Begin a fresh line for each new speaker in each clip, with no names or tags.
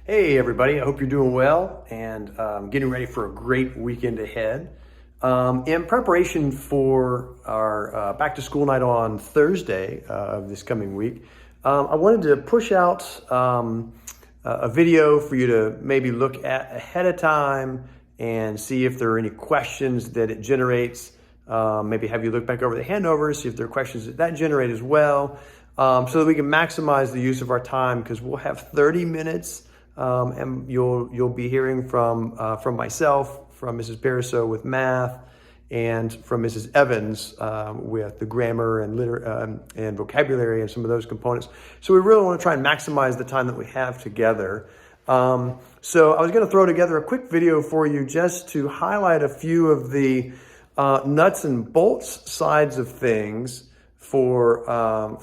Hey everybody, I hope you're doing well and getting ready for a great weekend ahead. In preparation for our back to school night on Thursday of this coming week, I wanted to push out a video for you to maybe look at ahead of time and see if there are any questions that it generates. Maybe have you look back over the handovers, see if there are questions that generate as well, so that we can maximize the use of our time, because we'll have 30 minutes. And you'll be hearing from myself, from Mrs. Pariseau with math, and from Mrs. Evans with the grammar and vocabulary and some of those components. So we really want to try and maximize the time that we have together. So I was going to throw together a quick video for you just to highlight a few of the nuts and bolts sides of things for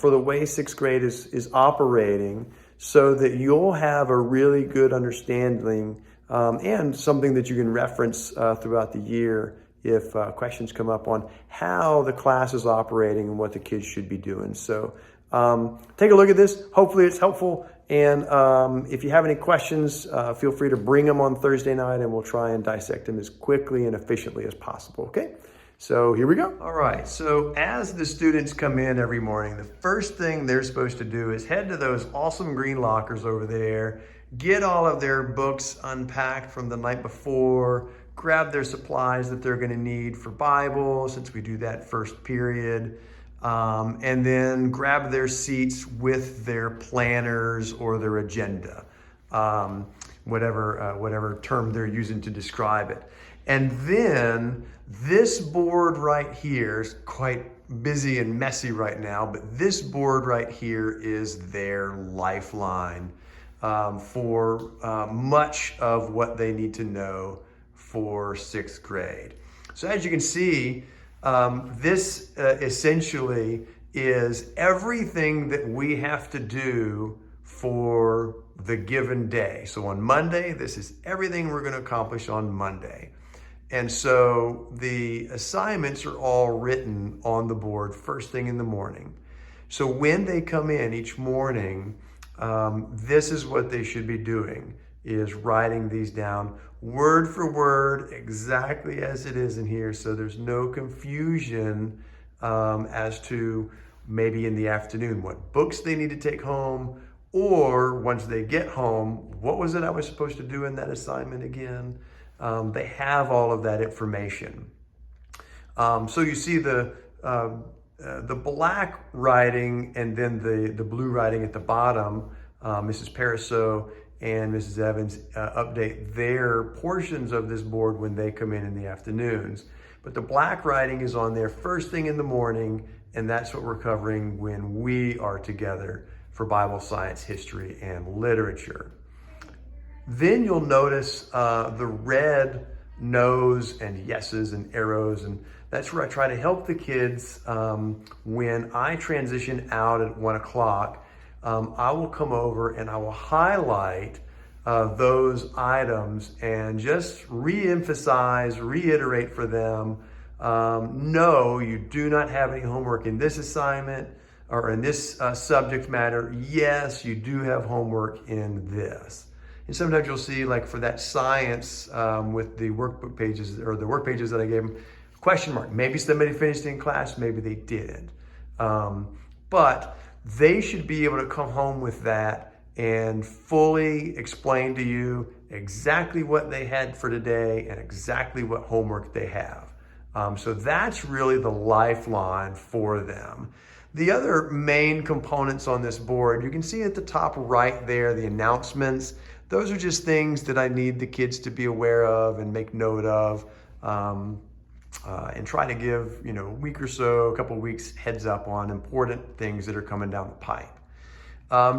the way sixth grade is operating, so that you'll have a really good understanding and something that you can reference throughout the year if questions come up on how the class is operating and what the kids should be doing. So take a look at this. Hopefully it's helpful. And if you have any questions, feel free to bring them on Thursday night, and we'll try and dissect them as quickly and efficiently as possible, okay? So here we go. All right, so as the students come in every morning, the first thing they're supposed to do is head to those awesome green lockers over there, get all of their books unpacked from the night before, grab their supplies that they're gonna need for Bible, since we do that first period, and then grab their seats with their planners or their agenda, whatever term they're using to describe it. And then this board right here is quite busy and messy right now, but this board right here is their lifeline for much of what they need to know for sixth grade. So as you can see, this essentially is everything that we have to do for the given day. So on Monday, this is everything we're going to accomplish on Monday. And so the assignments are all written on the board first thing in the morning. So when they come in each morning, this is what they should be doing, is writing these down word for word, exactly as it is in here. So there's no confusion as to maybe in the afternoon what books they need to take home, or once they get home, what was it I was supposed to do in that assignment again? They have all of that information. So you see the black writing and then the blue writing at the bottom. Mrs. Pariseau and Mrs. Evans update their portions of this board when they come in the afternoons. But the black writing is on there first thing in the morning, and that's what we're covering when we are together for Bible, science, history, and literature. Then you'll notice the red no's and yeses and arrows, and that's where I try to help the kids. When I transition out at 1 o'clock, I will come over and I will highlight those items and just re-emphasize, reiterate for them, no, you do not have any homework in this assignment or in this subject matter. Yes, you do have homework in this. And sometimes you'll see, like for that science with the workbook pages or the work pages that I gave them, question mark. Maybe somebody finished in class, maybe they didn't. But they should be able to come home with that and fully explain to you exactly what they had for today and exactly what homework they have. So that's really the lifeline for them. The other main components on this board, you can see at the top right there, the announcements. Those are just things that I need the kids to be aware of and make note of, and try to give, a week or so, a couple of weeks heads up on important things that are coming down the pipe.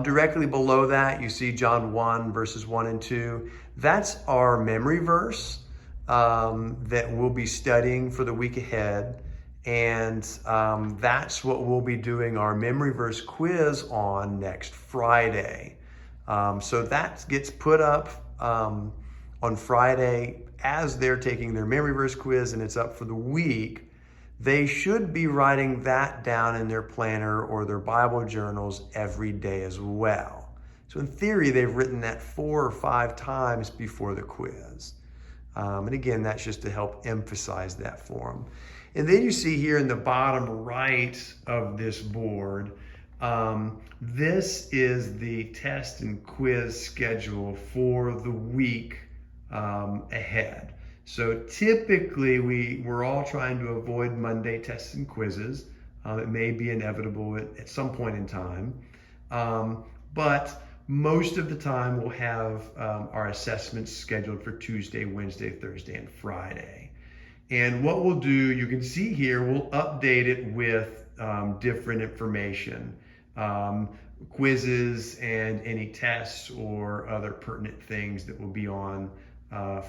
Directly below that, you see John 1, verses 1 and 2. That's our memory verse that we'll be studying for the week ahead. And that's what we'll be doing our memory verse quiz on next Friday. So that gets put up on Friday as they're taking their memory verse quiz, and it's up for the week. They should be writing that down in their planner or their Bible journals every day as well. So in theory, they've written that 4 or 5 times before the quiz. And again, that's just to help emphasize that for them. And then you see here in the bottom right of this board, this is the test and quiz schedule for the week ahead. So typically we're all trying to avoid Monday tests and quizzes. It may be inevitable at some point in time, but most of the time we'll have our assessments scheduled for Tuesday, Wednesday, Thursday, and Friday. And what we'll do, you can see here, we'll update it with different information, quizzes and any tests or other pertinent things that will be on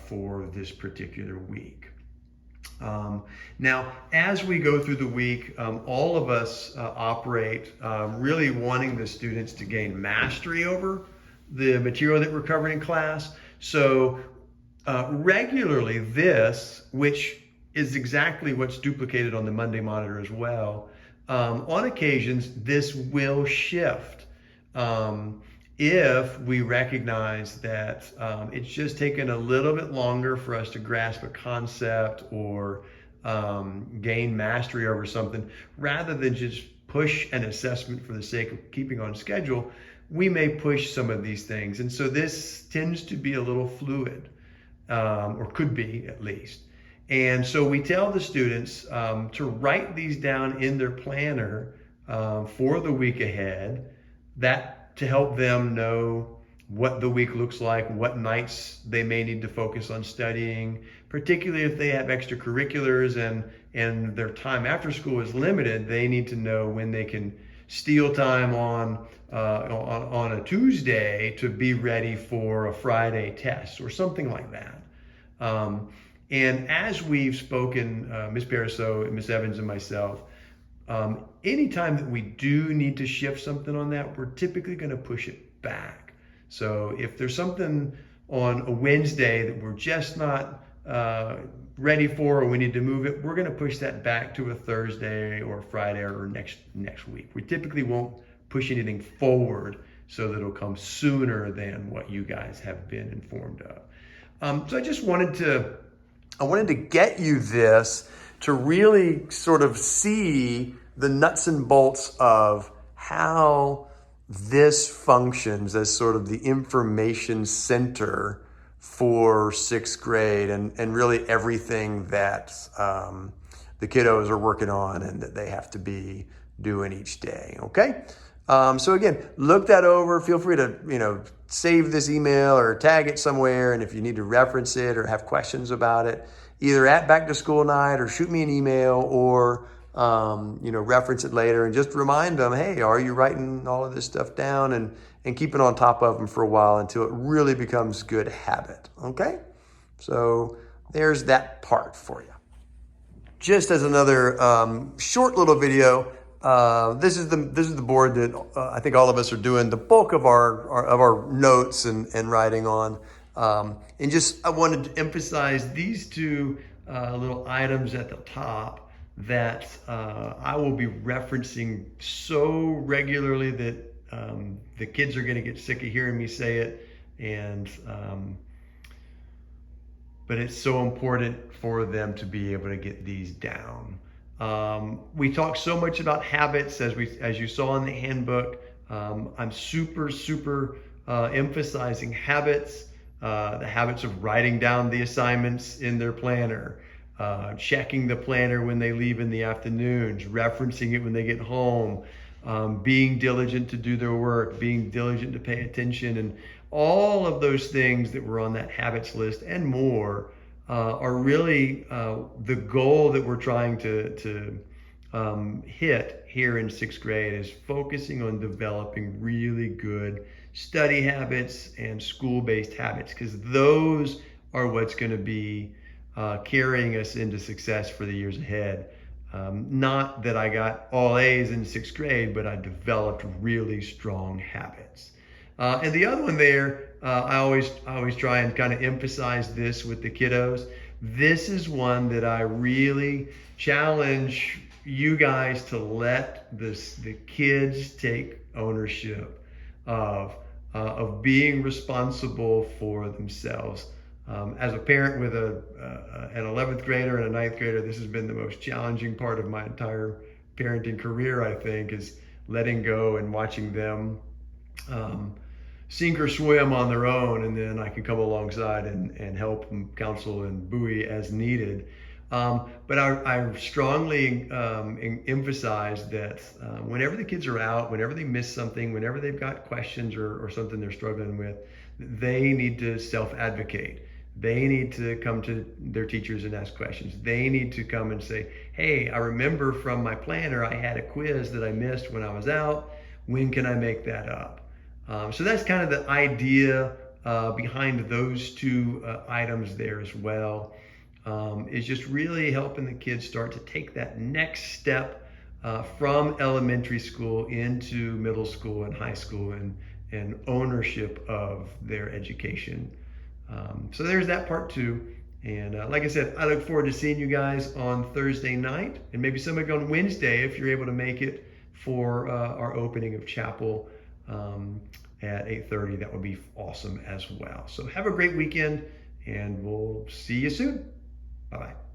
for this particular week. Now, as we go through the week, all of us operate really wanting the students to gain mastery over the material that we're covering in class. So regularly this, which is exactly what's duplicated on the Monday monitor as well, on occasions this will shift if we recognize that it's just taken a little bit longer for us to grasp a concept or gain mastery over something, rather than just push an assessment for the sake of keeping on schedule. We may push some of these things. And so this tends to be a little fluid, or could be at least. And so we tell the students to write these down in their planner for the week ahead, that to help them know what the week looks like, what nights they may need to focus on studying, particularly if they have extracurriculars and their time after school is limited. They need to know when they can steal time on a Tuesday to be ready for a Friday test or something like that. And as we've spoken, Ms. Pariseau, Ms. Evans, and myself, anytime that we do need to shift something on that, we're typically going to push it back. So if there's something on a Wednesday that we're just not ready for, or we need to move it, we're going to push that back to a Thursday or a Friday or next week. We typically won't push anything forward so that it'll come sooner than what you guys have been informed of. So I just wanted to get you this to really sort of see the nuts and bolts of how this functions as sort of the information center for 6th grade and really everything that the kiddos are working on and that they have to be doing each day, okay? So again, look that over. Feel free to, save this email or tag it somewhere. And if you need to reference it or have questions about it, either at Back to School Night or shoot me an email or, reference it later and just remind them, hey, are you writing all of this stuff down and keeping on top of them for a while until it really becomes good habit, okay? So there's that part for you. Just as another short little video, this is the board that I think all of us are doing the bulk of our notes and writing on. And just I wanted to emphasize these two little items at the top that I will be referencing so regularly that the kids are going to get sick of hearing me say it, and but it's so important for them to be able to get these down. We talk so much about habits as you saw in the handbook. I'm super emphasizing habits, the habits of writing down the assignments in their planner, checking the planner when they leave in the afternoons, referencing it when they get home, being diligent to do their work, being diligent to pay attention, and all of those things that were on that habits list and more are really the goal that we're trying to hit here in 6th grade, is focusing on developing really good study habits and school-based habits, because those are what's going to be carrying us into success for the years ahead. Not that I got all A's in 6th grade, but I developed really strong habits. And the other one there, I always try and kind of emphasize this with the kiddos. This is one that I really challenge you guys to let the kids take ownership of. of being responsible for themselves. As a parent with an 11th grader and a 9th grader, this has been the most challenging part of my entire parenting career, I think, is letting go and watching them sink or swim on their own, and then I can come alongside and help and counsel and buoy as needed. But I strongly emphasize that whenever the kids are out, whenever they miss something, whenever they've got questions or something they're struggling with, they need to self-advocate. They need to come to their teachers and ask questions. They need to come and say, hey, I remember from my planner I had a quiz that I missed when I was out. When can I make that up? So that's kind of the idea behind those two items there as well. Is just really helping the kids start to take that next step from elementary school into middle school and high school and ownership of their education. So there's that part too. And like I said, I look forward to seeing you guys on Thursday night, and maybe some of you on Wednesday if you're able to make it for our opening of chapel at 8:30. That would be awesome as well. So have a great weekend, and we'll see you soon. Bye-bye.